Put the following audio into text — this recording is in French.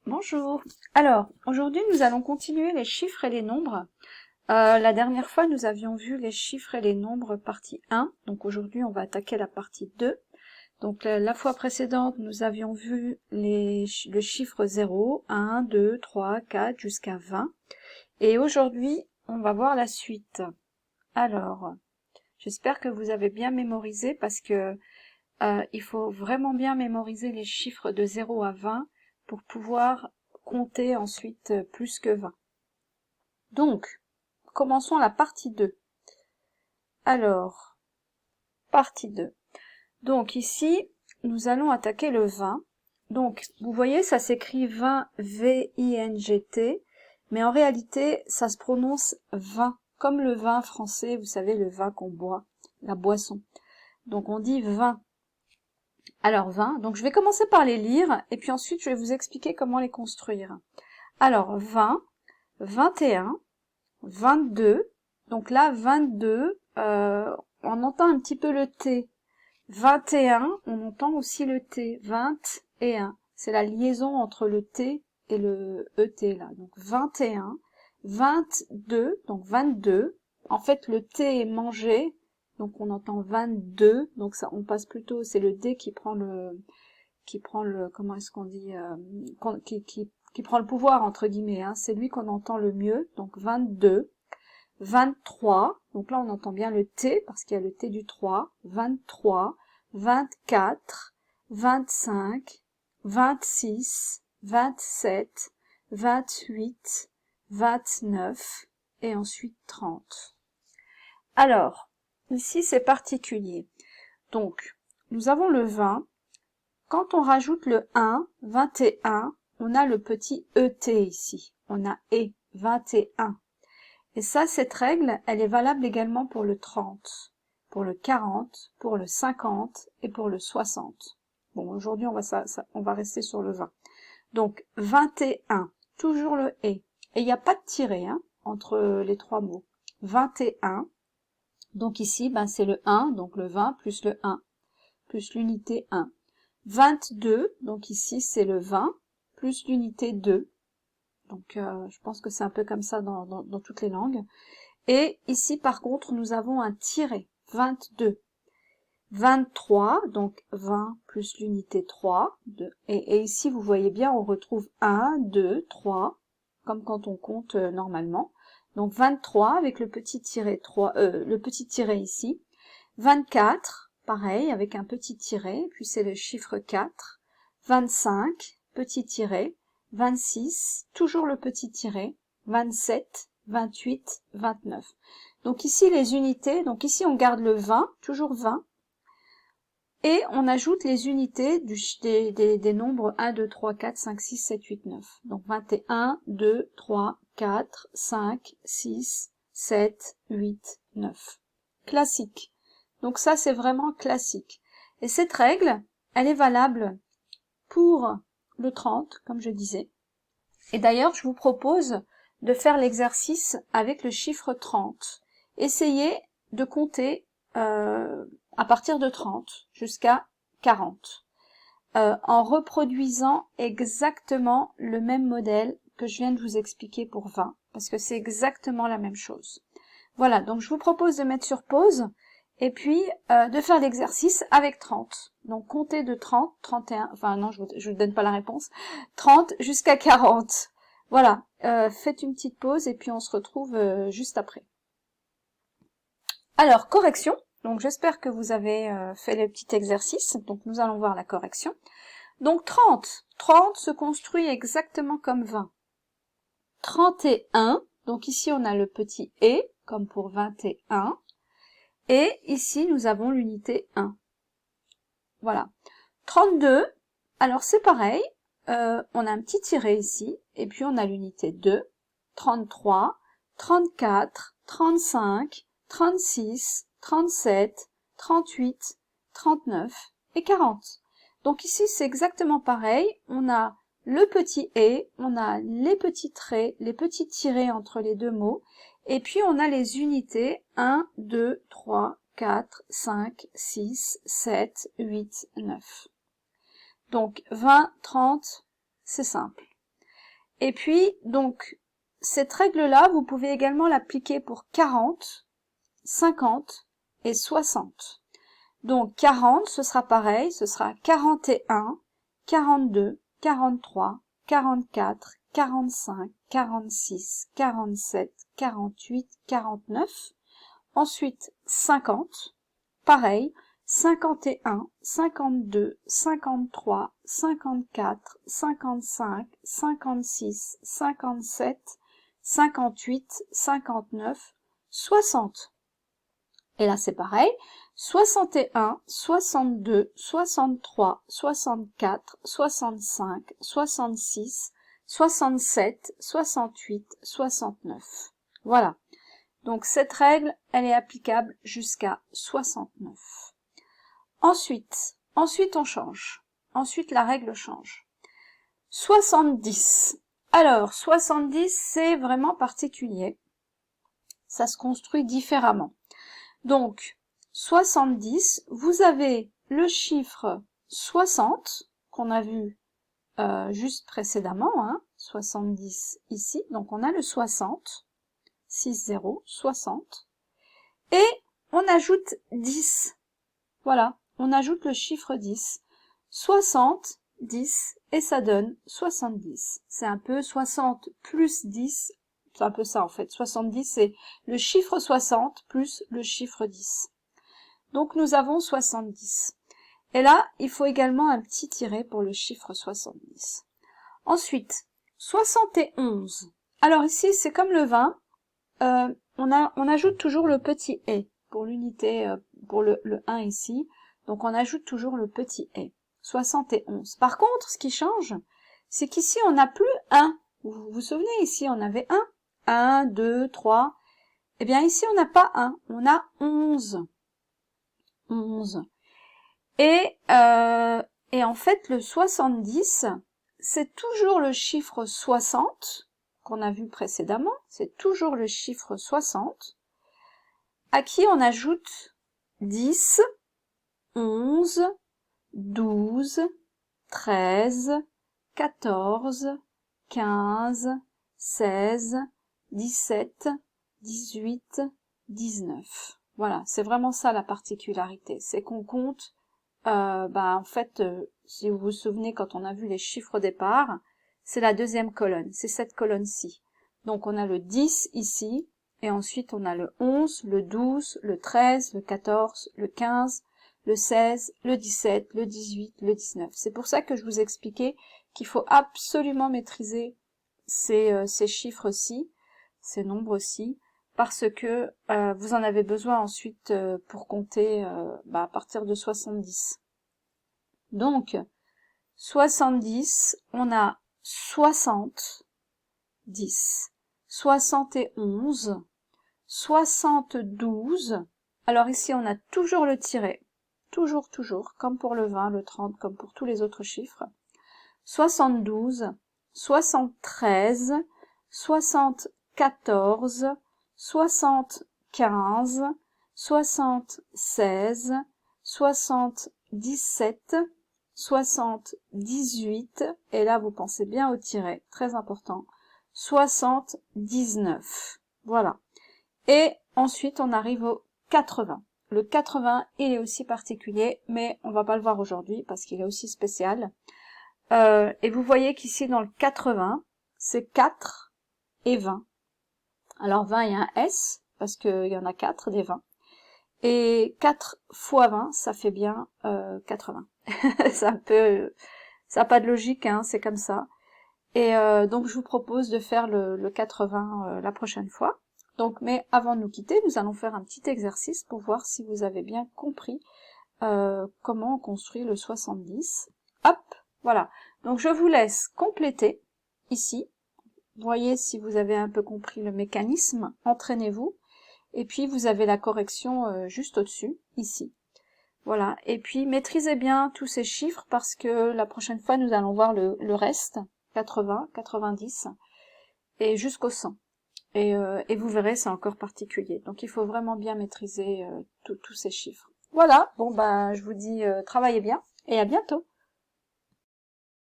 Bonjour. Alors, aujourd'hui nous allons continuer les chiffres et les nombres. La dernière fois nous avions vu les chiffres et les nombres partie 1, donc aujourd'hui on va attaquer la partie 2. Donc la fois précédente nous avions vu le chiffre 0, 1, 2, 3, 4 jusqu'à 20. Et aujourd'hui on va voir la suite. Alors, j'espère que vous avez bien mémorisé parce que il faut vraiment bien mémoriser les chiffres de 0 à 20 pour pouvoir compter ensuite plus que 20. Donc, commençons la partie 2. Alors, partie 2. Donc ici, nous allons attaquer le 20. Donc, vous voyez, ça s'écrit 20, V-I-N-G-T, mais en réalité, ça se prononce 20, comme le vin français, vous savez, le vin qu'on boit, la boisson. Donc on dit 20. Alors 20, donc je vais commencer par les lire, et puis ensuite je vais vous expliquer comment les construire. Alors 20, 21, 22, donc là 22, on entend un petit peu le T. 21, on entend aussi le T, 21. C'est la liaison entre le T et le ET là. Donc 21, 22, donc 22. En fait le T est mangé, donc on entend 22, donc ça on passe plutôt, c'est le D qui prend le comment est-ce qu'on dit, qui prend le pouvoir entre guillemets, hein. C'est lui qu'on entend le mieux, donc 22, 23, donc là on entend bien le T parce qu'il y a le T du 3, 23, 24, 25, 26, 27, 28, 29 et ensuite 30. Alors, ici c'est particulier. Donc, nous avons le 20. Quand on rajoute le 1, 21, on a le petit ET ici. On a E, 21. Et ça, cette règle, elle est valable également pour le 30, pour le 40, pour le 50 et pour le 60. Bon, aujourd'hui, on va rester sur le 20. Donc, 21, toujours le E. Et il n'y a pas de tiret hein, entre les trois mots. 21. Donc ici, ben, c'est le 1, donc le 20 plus le 1, plus l'unité 1. 22, donc ici, c'est le 20, plus l'unité 2. Donc, je pense que c'est un peu comme ça dans toutes les langues. Et ici, par contre, nous avons un tiret, 22. 23, donc 20 plus l'unité 3. Et ici, vous voyez bien, on retrouve 1, 2, 3, comme quand on compte normalement. Donc 23 avec le petit tiret 3, le petit tiret ici. 24, pareil, avec un petit tiret, puis c'est le chiffre 4. 25, petit tiret. 26, toujours le petit tiret. 27, 28, 29. Donc ici les unités, donc ici on garde le 20, toujours 20, et on ajoute les unités des nombres 1, 2, 3, 4, 5, 6, 7, 8, 9. Donc 21, 2, 3, 4, 5, 6, 7, 8, 9. Classique. Donc ça c'est vraiment classique. Et cette règle, elle est valable pour le 30, comme je disais. Et d'ailleurs, je vous propose de faire l'exercice avec le chiffre 30. Essayez de compter à partir de 30 jusqu'à 40, en reproduisant exactement le même modèle que je viens de vous expliquer pour 20, parce que c'est exactement la même chose. Voilà, donc je vous propose de mettre sur pause, et puis de faire l'exercice avec 30. Donc comptez de 30, 31, enfin non, je vous donne pas la réponse, 30 jusqu'à 40. Voilà, faites une petite pause et puis on se retrouve juste après. Alors, correction. Donc j'espère que vous avez fait le petit exercice. Donc nous allons voir la correction. Donc 30. 30 se construit exactement comme 20. 31. Donc ici on a le petit « et » comme pour 21. Et ici, nous avons l'unité 1. Voilà. 32, alors c'est pareil, on a un petit tiret ici, et puis on a l'unité 2. 33, 34, 35, 36, 37, 38, 39 et 40. Donc ici, c'est exactement pareil. On a le petit « et », on a les petits traits, les petits tirets entre les deux mots, et puis on a les unités 1, 2, 3, 4, 5, 6, 7, 8, 9. Donc 20, 30, c'est simple. Et puis, donc, cette règle-là, vous pouvez également l'appliquer pour 40, 50 et 60. Donc 40, ce sera pareil, ce sera 41, 42, 43, 44, 45, 46, 47, 48, 49. Ensuite 50, pareil, 51, 52, 53, 54, 55, 56, 57, 58, 59, 60. Et là, c'est pareil, 61, 62, 63, 64, 65, 66, 67, 68, 69. Voilà. Donc, cette règle, elle est applicable jusqu'à 69. Ensuite, on change. Ensuite, la règle change. 70. Alors, 70, c'est vraiment particulier. Ça se construit différemment. Donc, 70, vous avez le chiffre 60, qu'on a vu juste précédemment, hein, 70 ici, donc on a le 60, 6, 0, 60, et on ajoute 10, voilà, on ajoute le chiffre 10, 60, 10, et ça donne 70, c'est un peu 60 plus 10, c'est un peu ça en fait, 70 c'est le chiffre 60 plus le chiffre 10. Donc nous avons 70. Et là, il faut également un petit tiret pour le chiffre 70. Ensuite, 71. Alors ici, c'est comme le 20, on ajoute toujours le petit « et » pour l'unité, pour le 1 ici. Donc on ajoute toujours le petit « et ». 71. Par contre, ce qui change, c'est qu'ici, on n'a plus 1. Vous vous souvenez, ici, on avait 1. 1, 2, 3. Eh bien, ici, on n'a pas 1, on a 11. 11. Et en fait, le 70, c'est toujours le chiffre 60 qu'on a vu précédemment, c'est toujours le chiffre 60, à qui on ajoute 10, 11, 12, 13, 14, 15, 16, 17, 18, 19. Voilà, c'est vraiment ça la particularité, c'est qu'on compte, en fait, si vous vous souvenez quand on a vu les chiffres au départ, c'est la deuxième colonne, c'est cette colonne-ci. Donc on a le 10 ici, et ensuite on a le 11, le 12, le 13, le 14, le 15, le 16, le 17, le 18, le 19. C'est pour ça que je vous expliquais qu'il faut absolument maîtriser ces chiffres-ci, ces nombres-ci, parce que vous en avez besoin ensuite pour compter à partir de 70. Donc, 70, on a 60, 10, 71, 72. Alors ici, on a toujours le tiret. Toujours, comme pour le 20, le 30, comme pour tous les autres chiffres. 72, 73, 74, 75, 76, 77, 78, et là vous pensez bien au tiret, très important, 79. Voilà. Et ensuite on arrive au 80. Le 80, il est aussi particulier, mais on va pas le voir aujourd'hui parce qu'il est aussi spécial. Et vous voyez qu'ici dans le 80, c'est 4 et 20. Alors 20, il y a un S, parce qu'il y en a 4 des 20. Et 4 fois 20, ça fait bien 80. Ça n'a pas de logique, hein, c'est comme ça. Et donc je vous propose de faire le 80 la prochaine fois. Donc, mais avant de nous quitter, nous allons faire un petit exercice pour voir si vous avez bien compris comment on construit le 70. Hop, voilà. Donc je vous laisse compléter ici. Voyez si vous avez un peu compris le mécanisme. Entraînez-vous. Et puis vous avez la correction juste au-dessus, ici. Voilà. Et puis maîtrisez bien tous ces chiffres parce que la prochaine fois nous allons voir le reste, 80, 90 et jusqu'au 100. Et vous verrez, c'est encore particulier. Donc il faut vraiment bien maîtriser tous ces chiffres. Voilà, bon je vous dis travaillez bien et à bientôt.